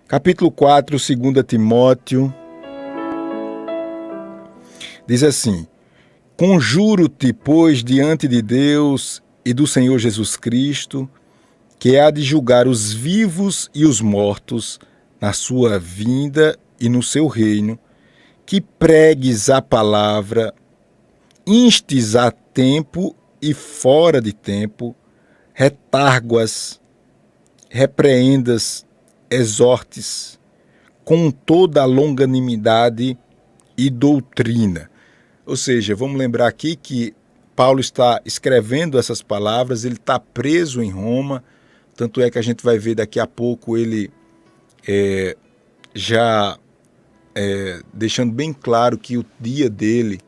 Capítulo 4, 2 Timóteo, diz assim: Conjuro-te, pois, diante de Deus e do Senhor Jesus Cristo, que há de julgar os vivos e os mortos na sua vinda e no seu reino, que pregues a palavra, instes a tempo e fora de tempo, retárguas, repreendas, exortes, com toda a longanimidade e doutrina. Ou seja, vamos lembrar aqui que Paulo está escrevendo essas palavras, ele está preso em Roma, tanto é que a gente vai ver daqui a pouco ele já deixando bem claro que o dia dele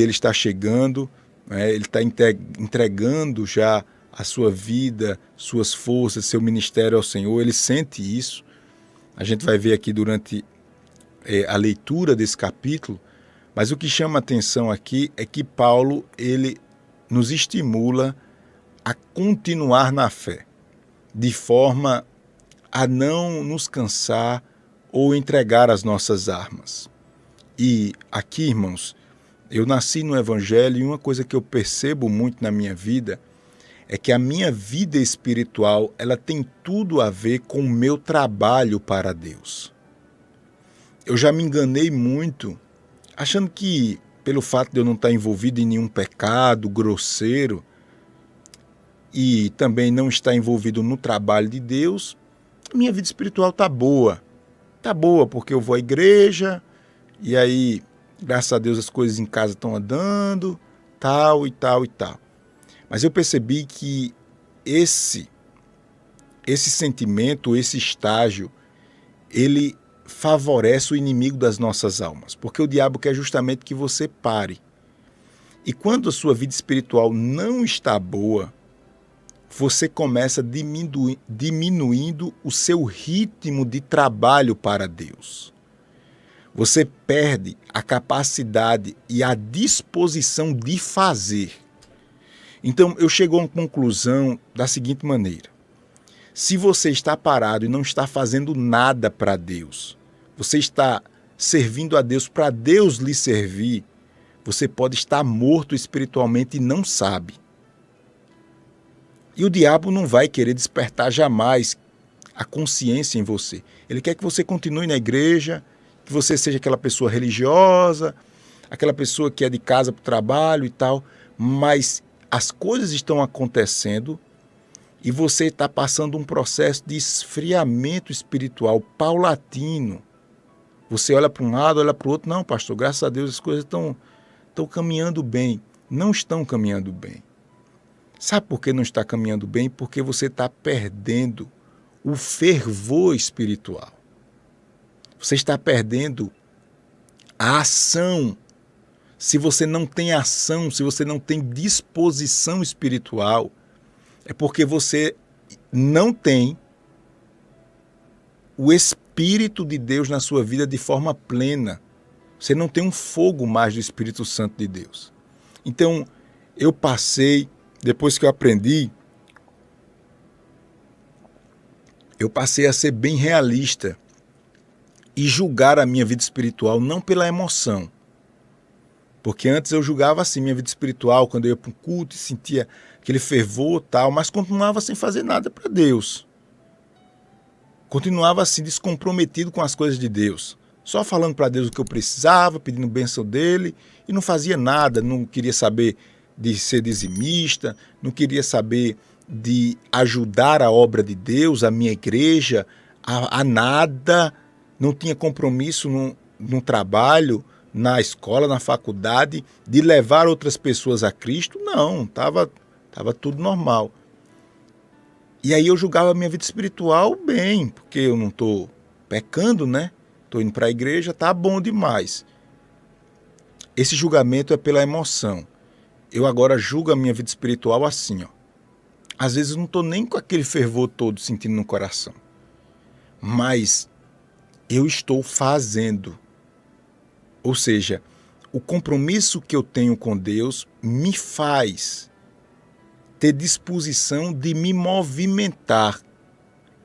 está chegando, né? Ele está entregando já a sua vida, suas forças, seu ministério ao Senhor, ele sente isso. A gente vai ver aqui durante a leitura desse capítulo, mas o que chama a atenção aqui é que Paulo ele nos estimula a continuar na fé, de forma a não nos cansar ou entregar as nossas armas. E aqui, irmãos, eu nasci no Evangelho e uma coisa que eu percebo muito na minha vida é que a minha vida espiritual ela tem tudo a ver com o meu trabalho para Deus. Eu já me enganei muito, achando que pelo fato de eu não estar envolvido em nenhum pecado grosseiro e também não estar envolvido no trabalho de Deus, a minha vida espiritual está boa. Está boa porque eu vou à igreja e aí, graças a Deus, as coisas em casa estão andando, tal e tal e tal. Mas eu percebi que esse sentimento, esse estágio, ele favorece o inimigo das nossas almas, porque o diabo quer justamente que você pare. E quando a sua vida espiritual não está boa, você começa diminuindo o seu ritmo de trabalho para Deus. Você perde a capacidade e a disposição de fazer. Então, eu chego a uma conclusão da seguinte maneira: se você está parado e não está fazendo nada para Deus, você está servindo a Deus para Deus lhe servir, você pode estar morto espiritualmente e não sabe. E o diabo não vai querer despertar jamais a consciência em você. Ele quer que você continue na igreja, que você seja aquela pessoa religiosa, aquela pessoa que é de casa para o trabalho e tal, mas as coisas estão acontecendo e você está passando um processo de esfriamento espiritual paulatino. Você olha para um lado, olha para o outro, não, pastor, graças a Deus as coisas estão caminhando bem. Não estão caminhando bem. Sabe por que não está caminhando bem? Porque você está perdendo o fervor espiritual. Você está perdendo a ação. Se você não tem ação, se você não tem disposição espiritual, é porque você não tem o Espírito de Deus na sua vida de forma plena. Você não tem um fogo mais do Espírito Santo de Deus. Então, eu passei, depois que eu aprendi, eu passei a ser bem realista e julgar a minha vida espiritual não pela emoção. Porque antes eu julgava assim minha vida espiritual, quando eu ia para um culto e sentia aquele fervor e tal, mas continuava sem fazer nada para Deus. Continuava assim descomprometido com as coisas de Deus. Só falando para Deus o que eu precisava, pedindo bênção dele, e não fazia nada, não queria saber de ser dizimista, não queria saber de ajudar a obra de Deus, a minha igreja, a nada, não tinha compromisso no trabalho, na escola, na faculdade, de levar outras pessoas a Cristo. Não, estava tudo normal. E aí eu julgava a minha vida espiritual bem, porque eu não estou pecando, né? Estou indo para a igreja, tá bom demais. Esse julgamento é pela emoção. Eu agora julgo a minha vida espiritual assim, ó. Às vezes eu não estou nem com aquele fervor todo sentindo no coração. Mas eu estou fazendo. Ou seja, o compromisso que eu tenho com Deus me faz ter disposição de me movimentar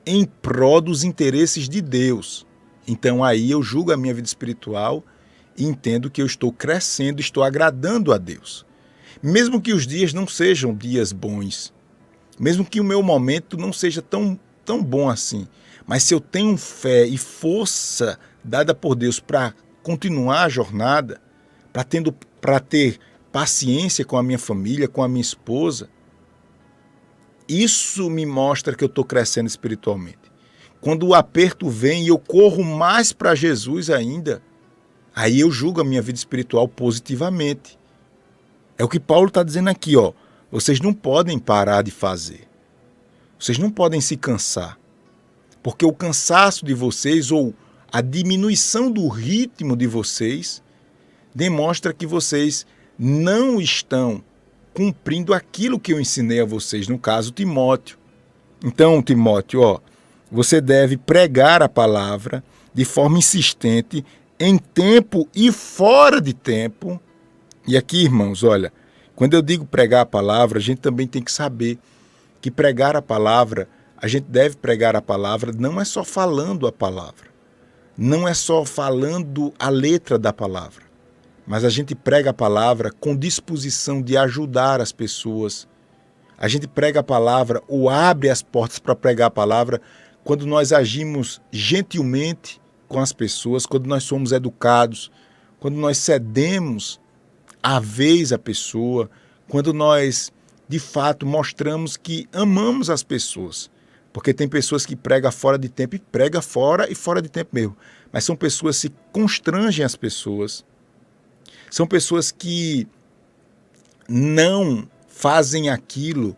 em prol dos interesses de Deus. Então aí eu julgo a minha vida espiritual e entendo que eu estou crescendo, estou agradando a Deus. Mesmo que os dias não sejam dias bons, mesmo que o meu momento não seja tão bom assim, mas se eu tenho fé e força dada por Deus para continuar a jornada, para ter paciência com a minha família, com a minha esposa, isso me mostra que eu estou crescendo espiritualmente. Quando o aperto vem e eu corro mais para Jesus ainda, aí eu julgo a minha vida espiritual positivamente. É o que Paulo está dizendo aqui, ó. Vocês não podem parar de fazer. Vocês não podem se cansar. Porque o cansaço de vocês ou a diminuição do ritmo de vocês demonstra que vocês não estão cumprindo aquilo que eu ensinei a vocês, no caso Timóteo. Então, Timóteo, ó, você deve pregar a palavra de forma insistente, em tempo e fora de tempo. E aqui, irmãos, olha, quando eu digo pregar a palavra, a gente também tem que saber que pregar a palavra, a gente deve pregar a palavra, não é só falando a palavra, não é só falando a letra da palavra, mas a gente prega a palavra com disposição de ajudar as pessoas. A gente prega a palavra ou abre as portas para pregar a palavra quando nós agimos gentilmente com as pessoas, quando nós somos educados, quando nós cedemos a vez à pessoa, quando nós, de fato, mostramos que amamos as pessoas. Porque tem pessoas que pregam fora de tempo e pregam fora e fora de tempo mesmo. Mas são pessoas que constrangem as pessoas. São pessoas que não fazem aquilo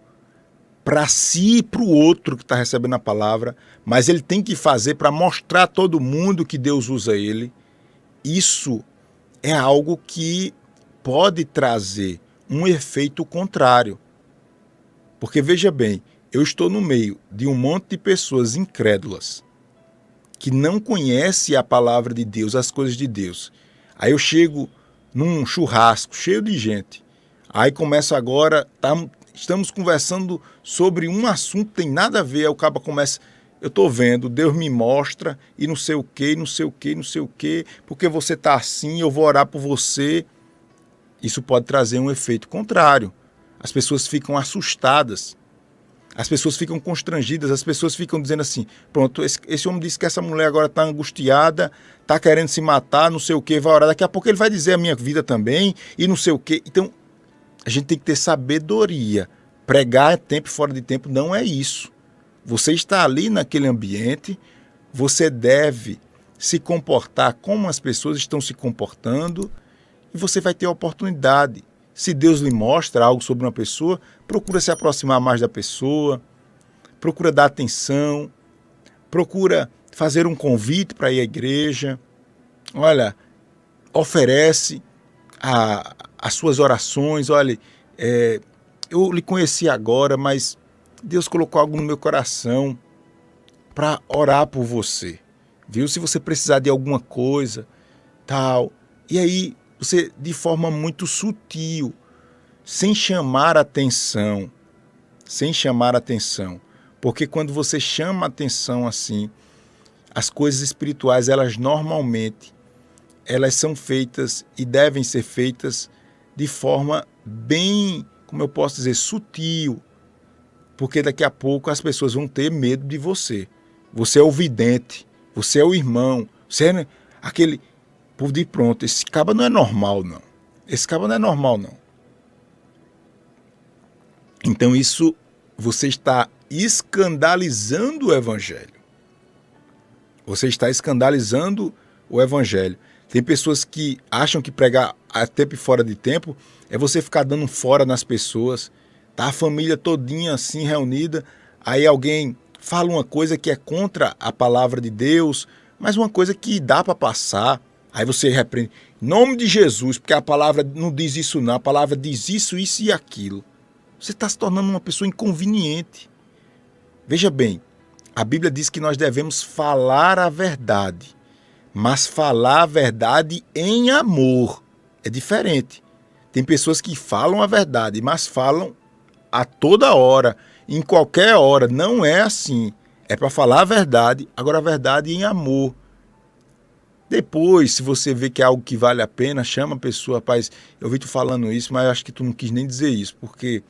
para si e para o outro que está recebendo a palavra, mas ele tem que fazer para mostrar a todo mundo que Deus usa ele. Isso é algo que pode trazer um efeito contrário. Porque veja bem, eu estou no meio de um monte de pessoas incrédulas que não conhecem a palavra de Deus, as coisas de Deus. Aí eu chego num churrasco cheio de gente. Aí começa agora, estamos conversando sobre um assunto que tem nada a ver. Aí o cara começa, eu estou vendo, Deus me mostra e não sei o que, não sei o que, não sei o que, porque você está assim, eu vou orar por você. Isso pode trazer um efeito contrário. As pessoas ficam assustadas. As pessoas ficam constrangidas, as pessoas ficam dizendo assim, pronto, esse homem disse que essa mulher agora está angustiada, está querendo se matar, não sei o que, vai orar, daqui a pouco ele vai dizer a minha vida também, e não sei o que. Então, a gente tem que ter sabedoria. Pregar tempo e fora de tempo não é isso. Você está ali naquele ambiente, você deve se comportar como as pessoas estão se comportando, e você vai ter a oportunidade. Se Deus lhe mostra algo sobre uma pessoa, procura se aproximar mais da pessoa, procura dar atenção, procura fazer um convite para ir à igreja. Olha, oferece as suas orações. Olha, eu lhe conheci agora, mas Deus colocou algo no meu coração para orar por você. Viu? Se você precisar de alguma coisa, tal. E aí, você, de forma muito sutil, sem chamar atenção, porque quando você chama atenção assim, as coisas espirituais, elas normalmente, elas são feitas e devem ser feitas de forma bem, como eu posso dizer, sutil, porque daqui a pouco as pessoas vão ter medo de você. Você é o vidente, você é o irmão, você é aquele... Por de pronto, esse caba não é normal, não. Esse caba não é normal, não. Então isso, você está escandalizando o Evangelho. Você está escandalizando o Evangelho. Tem pessoas que acham que pregar a tempo e fora de tempo é você ficar dando fora nas pessoas. Tá a família todinha assim reunida, aí alguém fala uma coisa que é contra a palavra de Deus, mas uma coisa que dá para passar. Aí você repreende, em nome de Jesus, porque a palavra não diz isso não, a palavra diz isso, isso e aquilo. Você está se tornando uma pessoa inconveniente. Veja bem, a Bíblia diz que nós devemos falar a verdade, mas falar a verdade em amor. É diferente. Tem pessoas que falam a verdade, mas falam a toda hora, em qualquer hora. Não é assim. é para falar a verdade, agora a verdade em amor. Depois, se você vê que é algo que vale a pena, chama a pessoa, rapaz, eu vi tu falando isso, mas eu acho que tu não quis nem dizer isso, porque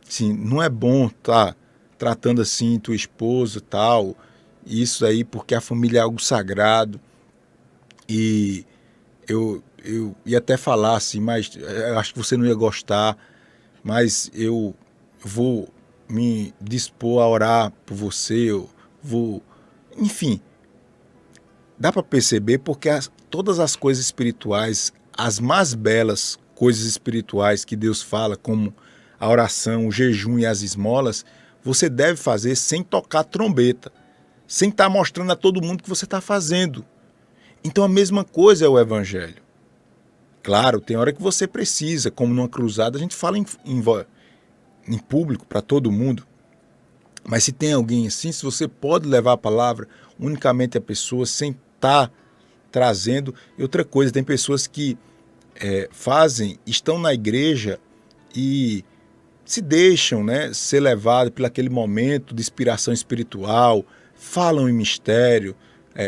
assim, não é bom tá tratando assim tua esposa e tal, isso aí, porque a família é algo sagrado. E eu ia até falar assim, mas eu acho que você não ia gostar, mas eu vou me dispor a orar por você, eu vou, enfim, dá para perceber porque todas as coisas espirituais, as mais belas coisas espirituais que Deus fala, como a oração, o jejum e as esmolas, você deve fazer sem tocar trombeta, sem estar mostrando a todo mundo que você está fazendo. Então a mesma coisa é o evangelho. Claro, tem hora que você precisa, como numa cruzada, a gente fala em público para todo mundo. Mas se tem alguém assim, se você pode levar a palavra unicamente a pessoa sem estar trazendo. E outra coisa, tem pessoas que estão na igreja e se deixam, né, ser levados por aquele momento de inspiração espiritual, falam em mistério,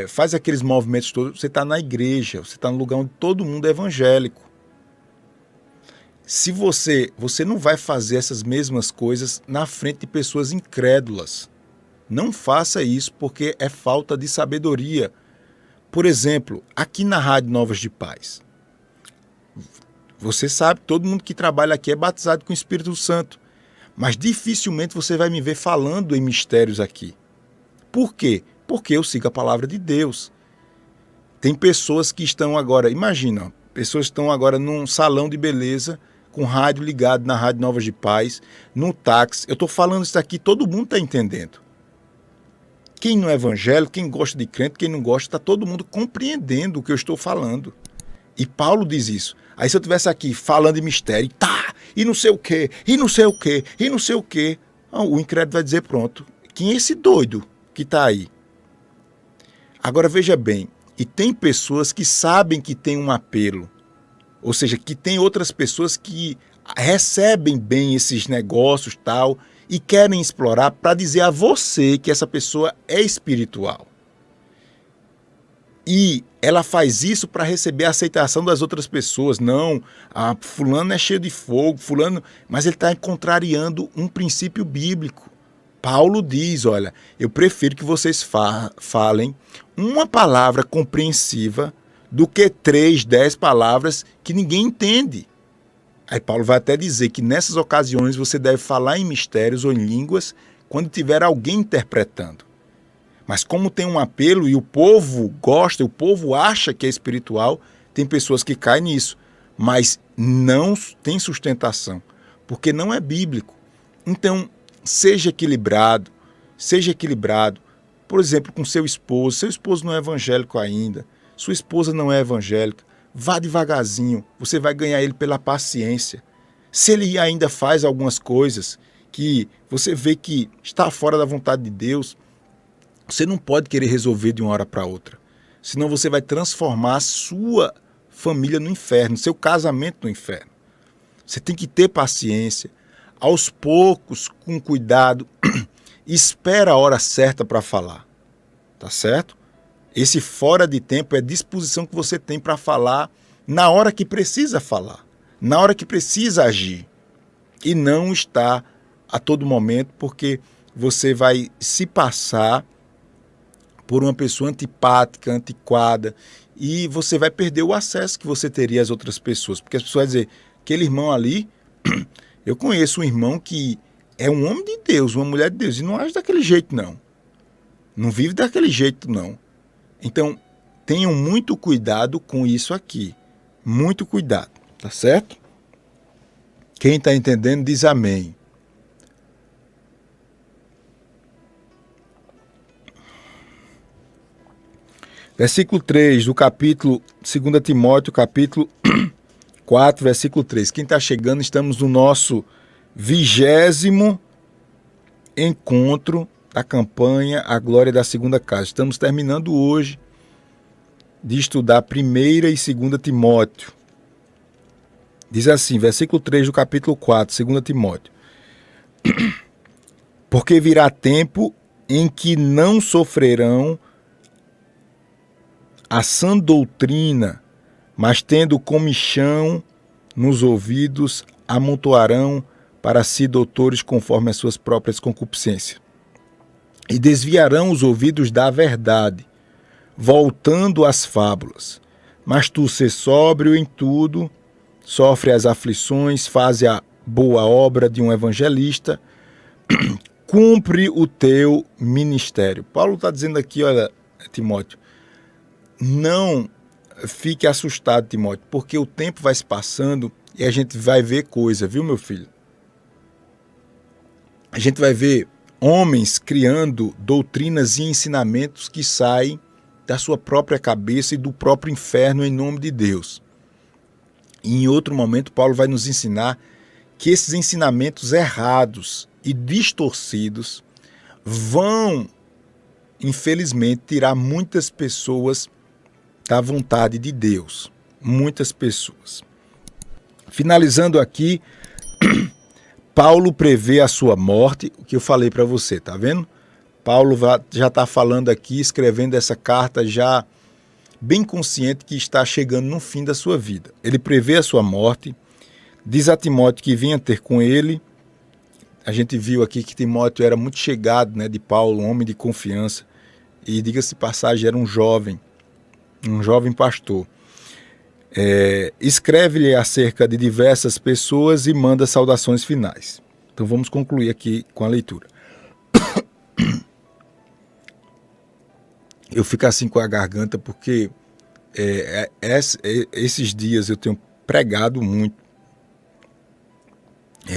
faz aqueles movimentos todos. Você está na igreja, você está no lugar onde todo mundo é evangélico. Se você não vai fazer essas mesmas coisas na frente de pessoas incrédulas. Não faça isso porque é falta de sabedoria. Por exemplo, aqui na Rádio Novas de Paz, você sabe, todo mundo que trabalha aqui é batizado com o Espírito Santo, mas dificilmente você vai me ver falando em mistérios aqui. Por quê? Porque eu sigo a palavra de Deus. Tem pessoas que estão agora, imagina, pessoas estão agora num salão de beleza, com rádio ligado na Rádio Novas de Paz, no táxi. Eu estou falando isso aqui, todo mundo está entendendo. Quem não é evangélico, quem gosta de crente, quem não gosta, está todo mundo compreendendo o que eu estou falando. E Paulo diz isso. Aí se eu estivesse aqui falando de mistério, e não sei o quê, e não sei o quê, e não sei o quê, o incrédulo vai dizer, pronto, quem é esse doido que está aí? Agora veja bem, e tem pessoas que sabem que tem um apelo, ou seja, que tem outras pessoas que recebem bem esses negócios tal e querem explorar para dizer a você que essa pessoa é espiritual. E ela faz isso para receber a aceitação das outras pessoas. Não, fulano é cheio de fogo, fulano, mas ele está contrariando um princípio bíblico. Paulo diz, olha, eu prefiro que vocês falem uma palavra compreensiva do que 3, 10 palavras que ninguém entende. Aí Paulo vai até dizer que nessas ocasiões você deve falar em mistérios ou em línguas quando tiver alguém interpretando. Mas como tem um apelo e o povo gosta, o povo acha que é espiritual, tem pessoas que caem nisso, mas não tem sustentação, porque não é bíblico. Então, seja equilibrado, por exemplo, com seu esposo não é evangélico ainda, sua esposa não é evangélica, vá devagarzinho, você vai ganhar ele pela paciência. Se ele ainda faz algumas coisas que você vê que está fora da vontade de Deus, você não pode querer resolver de uma hora para outra. Senão você vai transformar a sua família no inferno, seu casamento no inferno. Você tem que ter paciência, aos poucos, com cuidado, espera a hora certa para falar. Tá certo? Esse fora de tempo é a disposição que você tem para falar na hora que precisa falar, na hora que precisa agir. E não estar a todo momento, porque você vai se passar por uma pessoa antipática, antiquada, e você vai perder o acesso que você teria às outras pessoas. Porque as pessoas vão dizer, aquele irmão ali, eu conheço um irmão que é um homem de Deus, uma mulher de Deus, e não age daquele jeito, não. Não vive daquele jeito, não. Então, tenham muito cuidado com isso aqui. Muito cuidado, tá certo? Quem está entendendo diz amém. Versículo 3 do capítulo 2 Timóteo, capítulo 4, versículo 3. Quem está chegando, estamos no nosso 20º encontro da campanha A Glória da Segunda Casa. Estamos terminando hoje de estudar 1ª e 2ª Timóteo. Diz assim, versículo 3 do capítulo 4, 2 Timóteo. Porque virá tempo em que não sofrerão a sã doutrina, mas tendo comichão nos ouvidos, amontoarão para si doutores conforme as suas próprias concupiscências. E desviarão os ouvidos da verdade, voltando às fábulas. Mas tu, ser sóbrio em tudo, sofre as aflições, faz a boa obra de um evangelista, cumpre o teu ministério. Paulo está dizendo aqui, olha, Timóteo, não fique assustado, Timóteo, porque o tempo vai se passando e a gente vai ver coisa, viu, meu filho? A gente vai ver homens criando doutrinas e ensinamentos que saem da sua própria cabeça e do próprio inferno em nome de Deus. E em outro momento, Paulo vai nos ensinar que esses ensinamentos errados e distorcidos vão, infelizmente, tirar muitas pessoas da vontade de Deus. Muitas pessoas. Finalizando aqui, Paulo prevê a sua morte, o que eu falei para você, tá vendo? Paulo já está falando aqui, escrevendo essa carta já bem consciente que está chegando no fim da sua vida. Ele prevê a sua morte, diz a Timóteo que vinha ter com ele. A gente viu aqui que Timóteo era muito chegado, né, de Paulo, um homem de confiança, e diga-se de passagem, era um jovem pastor. Escreve-lhe acerca de diversas pessoas e manda saudações finais. Então vamos concluir aqui com a leitura. Eu fico assim com a garganta porque esses dias eu tenho pregado muito.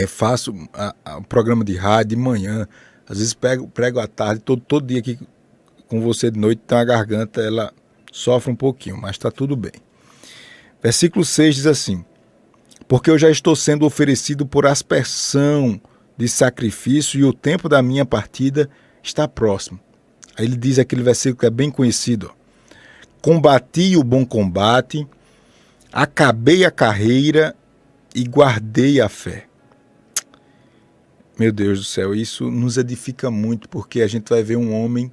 Faço o programa de rádio de manhã, às vezes prego à tarde, todo dia aqui com você de noite, então a garganta ela sofre um pouquinho, mas está tudo bem. Versículo 6 diz assim: porque eu já estou sendo oferecido por aspersão de sacrifício e o tempo da minha partida está próximo. Aí ele diz aquele versículo que é bem conhecido: ó, combati o bom combate, acabei a carreira e guardei a fé. Meu Deus do céu, isso nos edifica muito, porque a gente vai ver um homem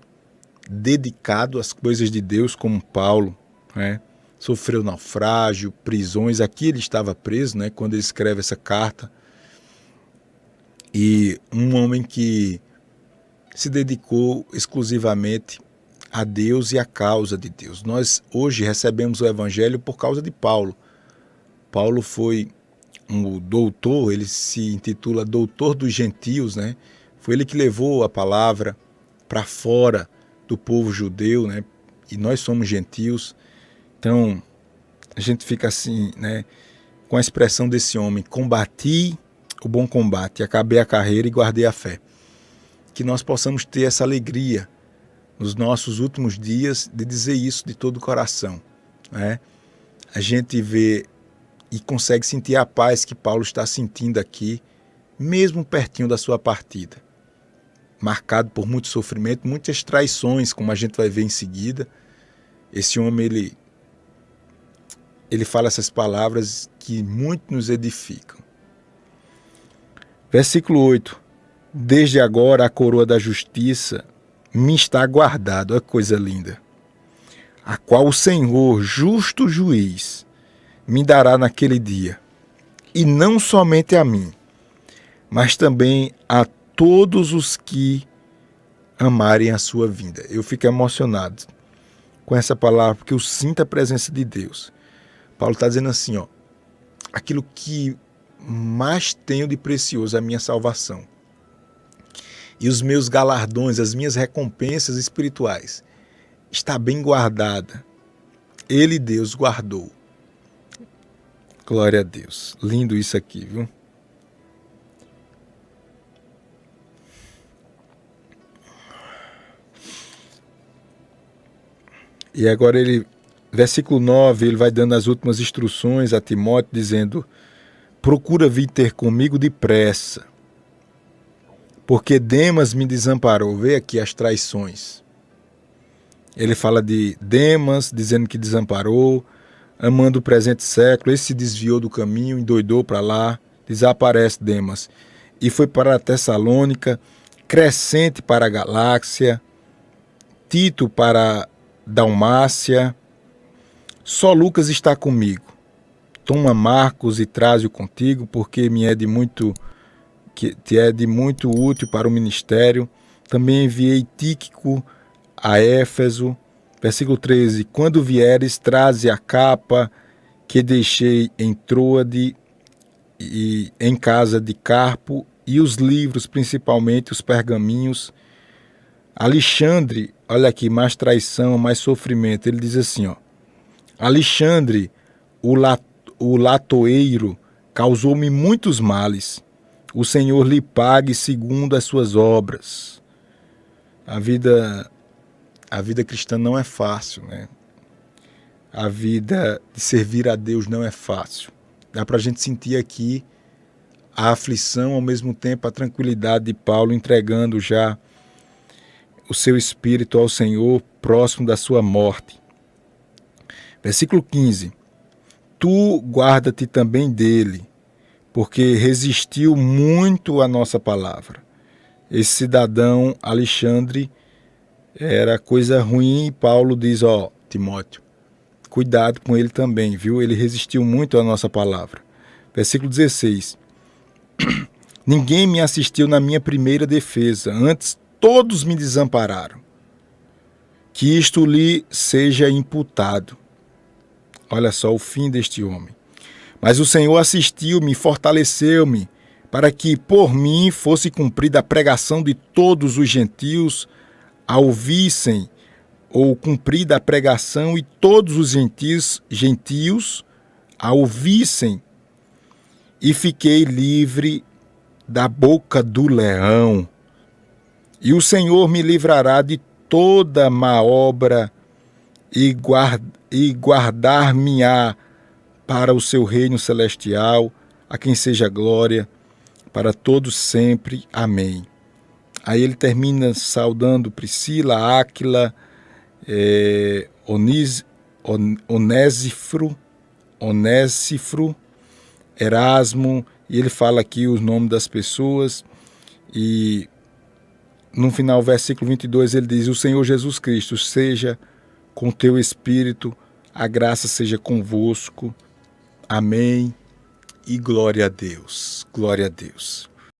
dedicado às coisas de Deus como Paulo, né? Sofreu naufrágio, prisões. Aqui ele estava preso, né, quando ele escreve essa carta. E um homem que se dedicou exclusivamente a Deus e à causa de Deus. Nós hoje recebemos o Evangelho por causa de Paulo. Paulo foi um doutor, ele se intitula Doutor dos Gentios, né? Foi ele que levou a palavra para fora do povo judeu, né? E nós somos gentios. Então, a gente fica assim, né, com a expressão desse homem: combati o bom combate, acabei a carreira e guardei a fé. Que nós possamos ter essa alegria nos nossos últimos dias de dizer isso de todo o coração, né? A gente vê e consegue sentir a paz que Paulo está sentindo aqui, mesmo pertinho da sua partida. Marcado por muito sofrimento, muitas traições, como a gente vai ver em seguida. Esse homem, ele fala essas palavras que muito nos edificam. Versículo 8. Desde agora a coroa da justiça me está guardada, olha que coisa linda, a qual o Senhor, justo juiz, me dará naquele dia, e não somente a mim, mas também a todos os que amarem a sua vinda. Eu fico emocionado com essa palavra, porque eu sinto a presença de Deus. Paulo está dizendo assim, ó, aquilo que mais tenho de precioso é a minha salvação. E os meus galardões, as minhas recompensas espirituais, está bem guardada. Ele, Deus, guardou. Glória a Deus. Lindo isso aqui, viu? E agora versículo 9, ele vai dando as últimas instruções a Timóteo, dizendo: procura vir ter comigo depressa, porque Demas me desamparou. Vê aqui as traições. Ele fala de Demas, dizendo que desamparou, amando o presente século. Ele se desviou do caminho, endoidou para lá, desaparece Demas. E foi para a Tessalônica, Crescente para a Galáxia, Tito para Dalmácia. Só Lucas está comigo. Toma Marcos e traze-o contigo, porque te é de muito útil para o ministério. Também enviei Tíquico a Éfeso. Versículo 13. Quando vieres, traze a capa que deixei em Troade e em casa de Carpo, e os livros, principalmente os pergaminhos. Alexandre, olha aqui, mais traição, mais sofrimento. Ele diz assim, ó: Alexandre, o latoeiro, causou-me muitos males. O Senhor lhe pague segundo as suas obras. A vida cristã não é fácil, né? A vida de servir a Deus não é fácil. Dá para a gente sentir aqui a aflição, ao mesmo tempo a tranquilidade de Paulo, entregando já o seu espírito ao Senhor, próximo da sua morte. Versículo 15. Tu guarda-te também dele, porque resistiu muito à nossa palavra. Esse cidadão Alexandre era coisa ruim, e Paulo diz, ó, Timóteo, cuidado com ele também, viu? Ele resistiu muito à nossa palavra. Versículo 16. Ninguém me assistiu na minha primeira defesa, antes todos me desampararam. Que isto lhe seja imputado. Olha só o fim deste homem. Mas o Senhor assistiu-me, fortaleceu-me, para que por mim fosse cumprida a pregação de todos os gentios, a ouvissem, ou cumprida a pregação e todos os gentios a ouvissem, e fiquei livre da boca do leão. E o Senhor me livrará de toda má obra e guardar-me-á para o seu reino celestial, a quem seja glória para todos sempre. Amém. Aí ele termina saudando Priscila, Áquila, Onésifro, Erasmo, e ele fala aqui os nomes das pessoas, e no final, versículo 22, ele diz: o Senhor Jesus Cristo seja com teu espírito, a graça seja convosco. Amém e glória a Deus. Glória a Deus.